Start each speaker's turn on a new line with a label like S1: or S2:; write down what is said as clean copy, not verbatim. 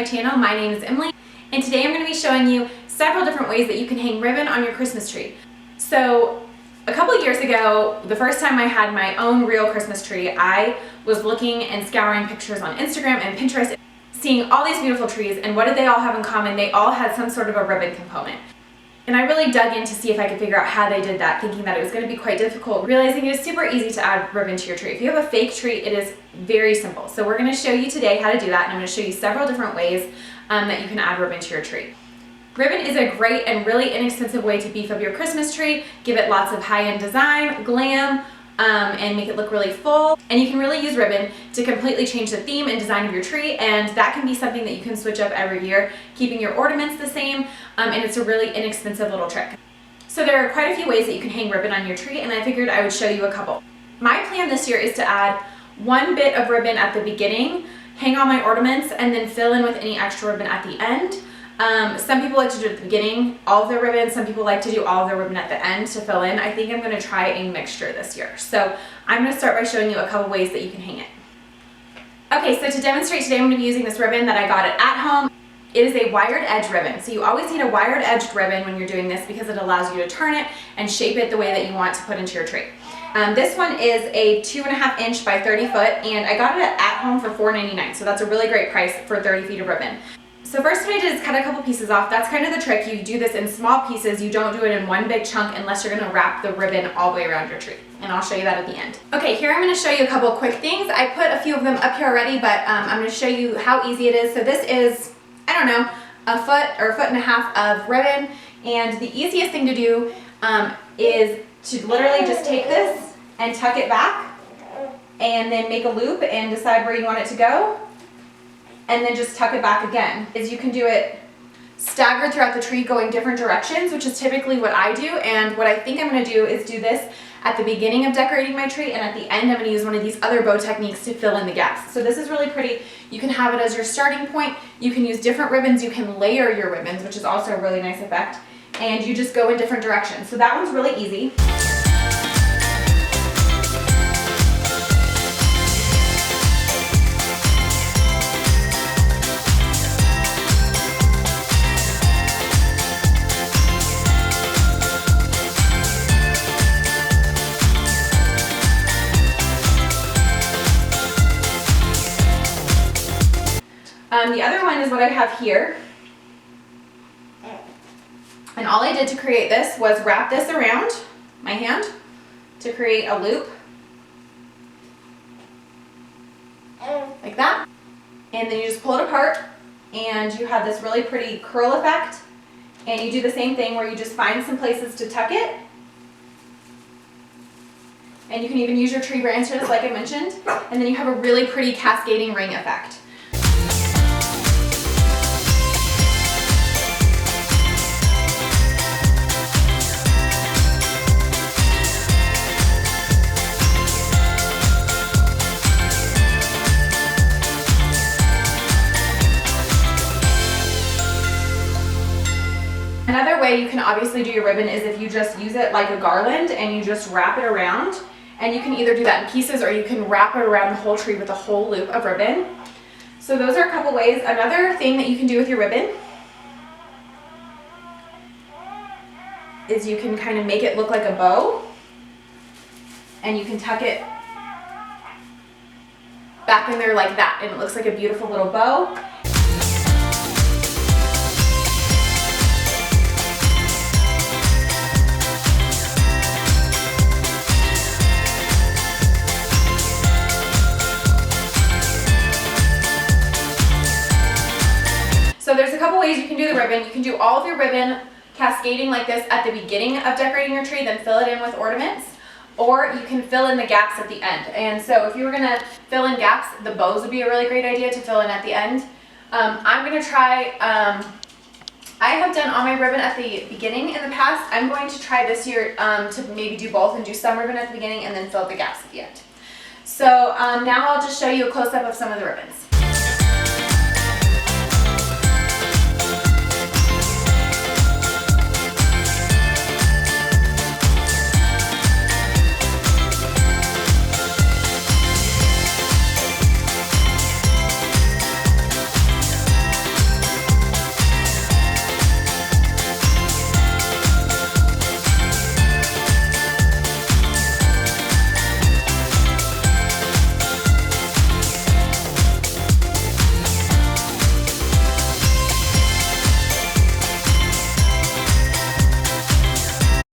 S1: my channel. My name is Emily, and today I'm going to be showing you several different ways that you can hang ribbon on your Christmas tree. So a couple years ago, the first time I had my own real Christmas tree, I was looking and scouring pictures on Instagram and Pinterest, seeing all these beautiful trees, and what did they all have in common? They all had some sort of a ribbon component. And I really dug in to see if I could figure out how they did that, thinking that it was going to be quite difficult, realizing it is super easy to add ribbon to your tree. If you have a fake tree, it is very simple. So we're going to show you today how to do that, and I'm going to show you several different ways that you can add ribbon to your tree. Ribbon is a great and really inexpensive way to beef up your Christmas tree, give it lots of high-end design, glam, and make it look really full. And you can really use ribbon to completely change the theme and design of your tree, and that can be something that you can switch up every year, keeping your ornaments the same, and it's a really inexpensive little trick. So there are quite a few ways that you can hang ribbon on your tree, and I figured I would show you a couple. My plan this year is to add one bit of ribbon at the beginning, hang all my ornaments, and then fill in with any extra ribbon at the end. Some people like to do it at the beginning, all of their ribbon. Some people like to do all of their ribbon at the end to fill in. I think I'm going to try a mixture this year. So I'm going to start by showing you a couple ways that you can hang it. Okay, so to demonstrate today, I'm going to be using this ribbon that I got at home. It is a wired edge ribbon. So you always need a wired edged ribbon when you're doing this because it allows you to turn it and shape it the way that you want to put into your tree. This one is a 2.5 inch by 30 foot, and I got it at home for $4.99. So that's a really great price for 30 feet of ribbon. So first what I did is cut a couple pieces off. That's kind of the trick. You do this in small pieces. You don't do it in one big chunk unless you're going to wrap the ribbon all the way around your tree. And I'll show you that at the end. Okay, here I'm going to show you a couple quick things. I put a few of them up here already, but I'm going to show you how easy it is. So this is, I don't know, a foot or a foot and a half of ribbon. And the easiest thing to do is to literally just take this and tuck it back and then make a loop and decide where you want it to go. And then just tuck it back again. Is you can do it staggered throughout the tree going different directions, which is typically what I do. And what I think I'm going to do is do this at the beginning of decorating my tree, and at the end I'm going to use one of these other bow techniques to fill in the gaps. So this is really pretty. You can have it as your starting point. You can use different ribbons. You can layer your ribbons, which is also a really nice effect. And you just go in different directions. So that one's really easy. The other one is what I have here, and all I did to create this was wrap this around my hand to create a loop like that, and then you just pull it apart and you have this really pretty curl effect. And you do the same thing where you just find some places to tuck it, and you can even use your tree branches like I mentioned, and then you have a really pretty cascading ring effect. Another way you can obviously do your ribbon is if you just use it like a garland and you just wrap it around, and you can either do that in pieces or you can wrap it around the whole tree with a whole loop of ribbon. So those are a couple ways. Another thing that you can do with your ribbon is you can kind of make it look like a bow, and you can tuck it back in there like that, and it looks like a beautiful little bow. So there's a couple ways you can do the ribbon. You can do all of your ribbon cascading like this at the beginning of decorating your tree, then fill it in with ornaments, or you can fill in the gaps at the end. And so if you were going to fill in gaps, the bows would be a really great idea to fill in at the end. I'm going to try, I have done all my ribbon at the beginning in the past. I'm going to try this year to maybe do both and do some ribbon at the beginning and then fill the gaps at the end. So now I'll just show you a close-up of some of the ribbons.